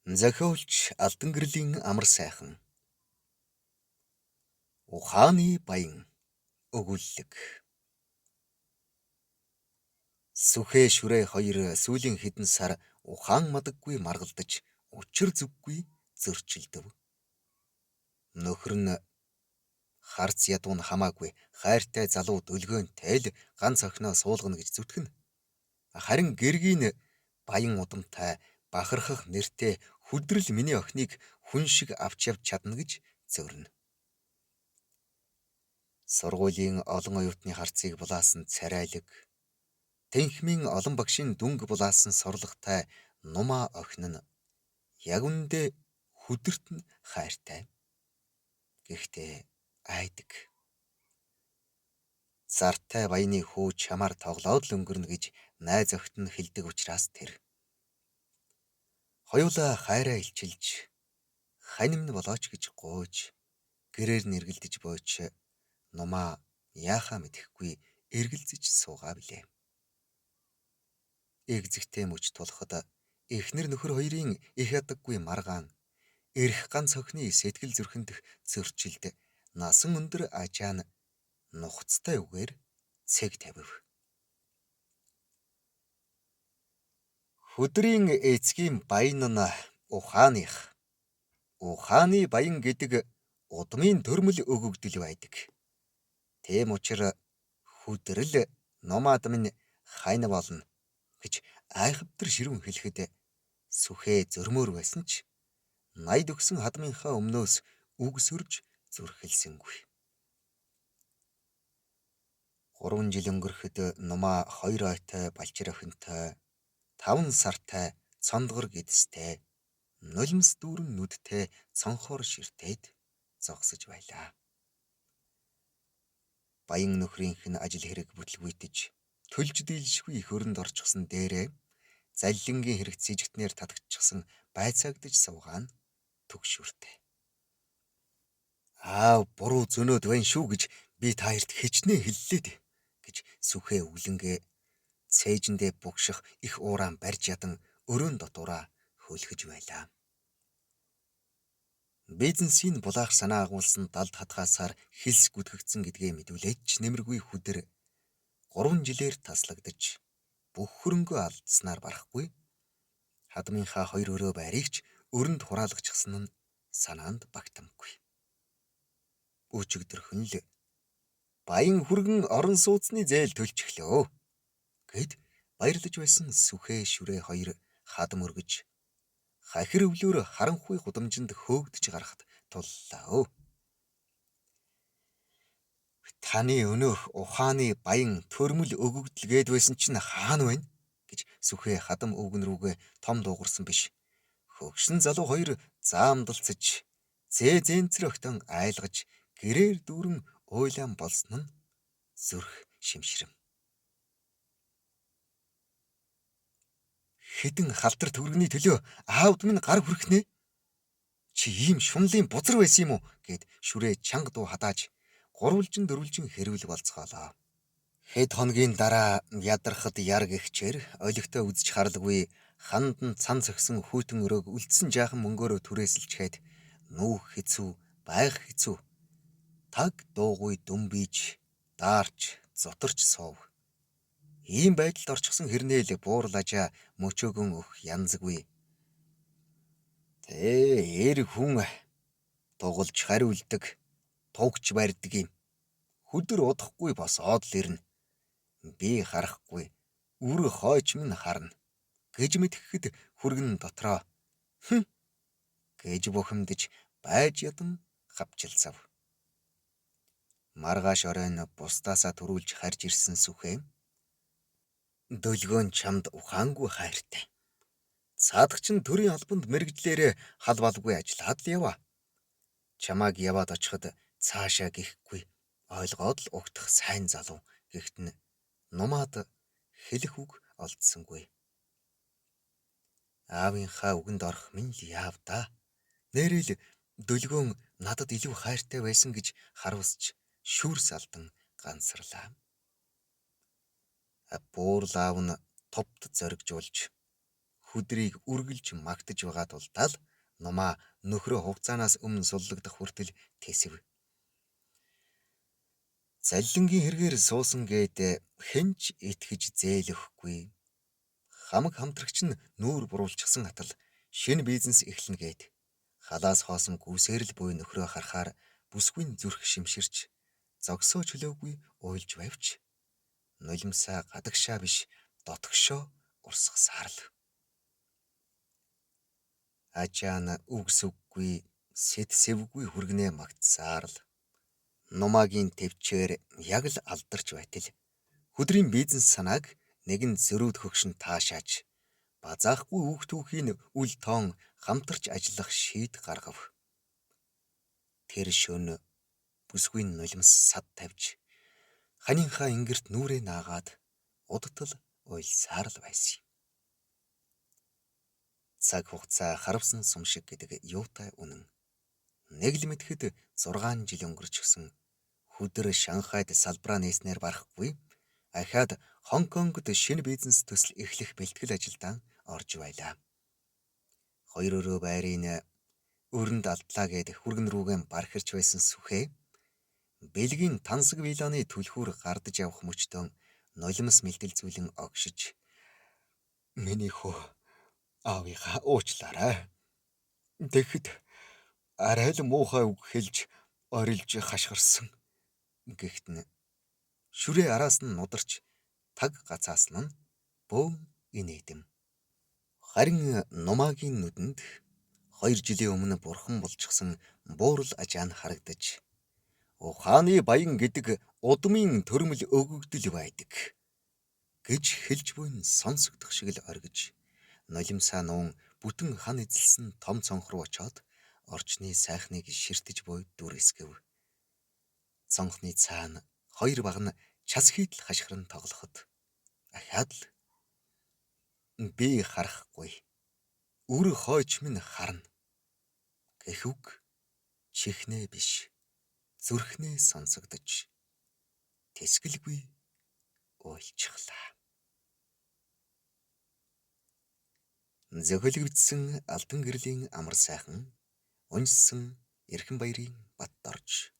Зохиолч Алдан гэрлийн амар сайхан ухааны баян өгүүлэг. Сүхэ шүрэ хоёр сүүлийн хэдэн сар ухаан мадаггүй маргалдаж учир зүггүй зөрчилдөв. Нөхөр нь харц ядуу нь хамаагүй хайртай залуу дөлгөөнтэй л ганц охиноо суулгана гэж зүтгэн. Харин гэргийн баян удамтай бахархах нэртэй хүдрэл миний охиныг хүн шиг авч явж чадна гэж зөрнө. Сургуулийн олон оюутны харцыг булаасан царайлаг, тэнхмийн олон багшийн дүнг булаасан сорлоготой нумаа охин нь яг үндэ хүдэрт нь хайртай. Гэхдээ айдаг. Зартай баяны хүү чамаар тоглоод л өнгөрнө гэж найз охид нь хэлдэг учраас тэр. Хоёулаа хайраа илчилж, ханимн болооч гэж гуйж, гэрээр нь эргэлдэж бууч нумаа яахаа мэдэхгүй эргэлзэж суугаа билээ. Эгзэгтэй мөч тулахад эхнэр нөхөр хоёрын их ядаггүй маргаан, эрх ганц охины сэтгэл зүрхэндх зөрчилд насан өндөр ажаа нь нухацтай үгээр цэг тавив. Хөдрийн эцгийн баян нь ухааных. Ухааны баян гэдэг удмын төрмөл өгөгдөл байдаг. Тэм учир хүдрэл номаад минь хань болно гэж айхавтар ширүүн хэлэхэд сүхэ зөрмөр байсан ч найд өгсөн хадмынхаа өмнөөс үг сөрж зүрхэлсэнгүй. 3 жил өнгөрөхөд нумаа 2 ойтой балчир охинтой 5 сартай цондгор гэдэстэй нулимс дүүрэн нүдтэй цонхоор ширтээд зогсож байлаа. Баян нөхрийнх нь ажил хэрэг бүтлгүйтэж төлж дийлшгүй их өрөнд орчихсон дээрээ заллингийн хэрэгт сэжигтнээр татагдчихсан байцаагдж суугаа нь түгшүүртэй. Буруу зөнөөд байна шүү гэж би та хоёрт хичнээн хэллээ гэж сүхэ өглөнгээ цээжиндээ бугших их ууран барьж ядан өрөөнд дотуураа хөлхөж байлаа. Бизнесийн булаах санаа агуулсан далд хатгаасаар хилс гүтгэгдсэн гэдгээ мэдүүлээд ч нэмэргүй хүдэр 3 жилээр таслагдаж бүх хөрөнгөө алдснаар барахгүй хадмынхаа 2 өрөө байрыгч өрөнд хураалгачихсан нь санаанд багтамгүй. Өчигдөрхөн л баян хүргэн орон сууцны зээл төлчихлөө гэд баярлаж байсан сүхэ шүрэ хоёр хадам өргөж хахир өвлөөр харанхуй гудамжинд хөөгдөж гарахад туллаа. Таны өнөөх ухааны баян төрмөл өгөгдөл гээд байсан чинь хаана байна гэж сүхэ хадам өвгөн рүүгээ том дуугарсан биш. Хөгшин залуу хоёр заамдалцаж зээнцэр огтон айлгаж гэрээр дүүрэн уйлаан болсон нь зүрх шимшрэм. Хэдэн халтар төгрөгний төлөө аавд минь гар хүрхнэ. Чи ийм шунлын бузар байсан юм уу гэд шүрээ чанга дуу хатааж 3 4 хэрвэл болцгоолоо. Хэд хоногийн дараа ядрахад яр гихчээр олигтой үзэж харалгүй ханд нь цан цогсон хүйтэн өрөөг үлдсэн жаахан мөнгөөрөө түрээсэлчгээд нүүх хэцүү, байх хэцүү. Таг дуугүй дүмбийж, даарч, зутарч суув. Ийм байдалд орчихсон хэрнээл буурлажаа мөчөөгөн өх янзгүй. Эр хүн тугалж хариулдаг, тугч барьдаг юм. Хүдэр удахгүй босоод л ирнэ. Би харахгүй, үр хойч минь харна гэж мэдхэхэд хүргэн дотроо гэж бухимдаж байж ядан хавчилсав. Маргааш оройн бусдаасаа төрүүлж харж ирсэн сүхэ дөлгөөн чамд ухаангүй хайртай. Цаадах чинь төрийн албанд мэрэгжлээрээ хал балгүй ажиллаад л яваа. Чамааг яваад очиход цаашаа гихгүй ойлгоод л угтах сайн залуу гэхт нь нумаад хэлэх үг олдсонгүй. Аавынхаа үгэнд орох минь л яав да. Нэрэл дөлгөөн надад илүү хайртай байсан гэж харуулсч шүүрс алдан ганцрлаа. Буурлаав нь товд зоригжуулж хүдрийг үргэлж магтаж байгаа тулдаа л нумаа нөхрөө хугацаанаас өмнө суллагдах хүртэл тэсв. Заллингийн хэрэгээр суусан гээд хэнч итгэж зээлөхгүй. Хамаг хамтрагч нь нүүр буруулчихсан атал шинэ бизнес эхлэнэ гээд халаас хоосон гүсээр л буй нөхрөө харахаар бүсгүйн зүрх шимширч зогсоо чөлөөгүй уйлж байвч нулимсаа гадагшаа биш дотгошоо урсгасаар л. Ачаана үгсүггүй сэтсэвгүй хүргнээ магтсаар л. Нумаагийн төвчээр яг л алдарч байтал хөдрийн бизнес санааг нэгэн зөрүүд хөгшин таашааж базаахгүй хүүхдүүхийн үл тоон хамтарч ажиллах шийд гаргав. Тэр шөнө бүсгүйн нулимс сад тавьж ханийхаа ингэрт нүрээ наагаад удтал уйлсаар л байсан юм. Цаг хугацаа харавсан сум шиг гэдэг юутай үнэн. Нэг л мэдхэд 6 жил өнгөрч гисэн хүдөр Шанхайд салбараа нээснээр барахгүй ахаад Хонконгод шинэ бизнес төсөл эхлэх бэлтгэл ажилдаа орж байлаа. Хоёр өрөө байрын өрөнд алдлаа гэд хүргэн рүүгээ бархирч байсан сүхээ Бэлгийн тансаг виланы түлхүүр гардаж явах мөчтөн нулимс мэлтэлзүүлэн огшиж миний хөө аавынхаа уучлаарай. Тэгэхэд арай л муухай үг хэлж орилж хашгирсан гихтэн шүрээ араас нь нударч таг гацаасан нь бөөн инээдэм. Харин нумаагийн нүдэнд 2 жилийн өмнө бурхан болчихсон буурал ажаан харагдаж ухааны баян гэдэг удмын төрмөл өгөгдөл байдаг гэж хэлж буйн сонсогдох шиг л оргиж нулимсаа нуун бүтэн хан эзэлсэн том цонх руу очоод орчны сайхныг ширтэж буй дүр эсгэв. Цонхны цаана хоёр баг нь час хийдэл хашгиран тоглоход ахаад л би харахгүй үр хойч минь харна гэх үг чихнээ биш зүрхнээ сонсогдож тэсгэлгүй уйлчихлаа. Зохиолгдсон Алтан гэрлийн амар сайхан уншсан Эрхэн баярын Бат дорж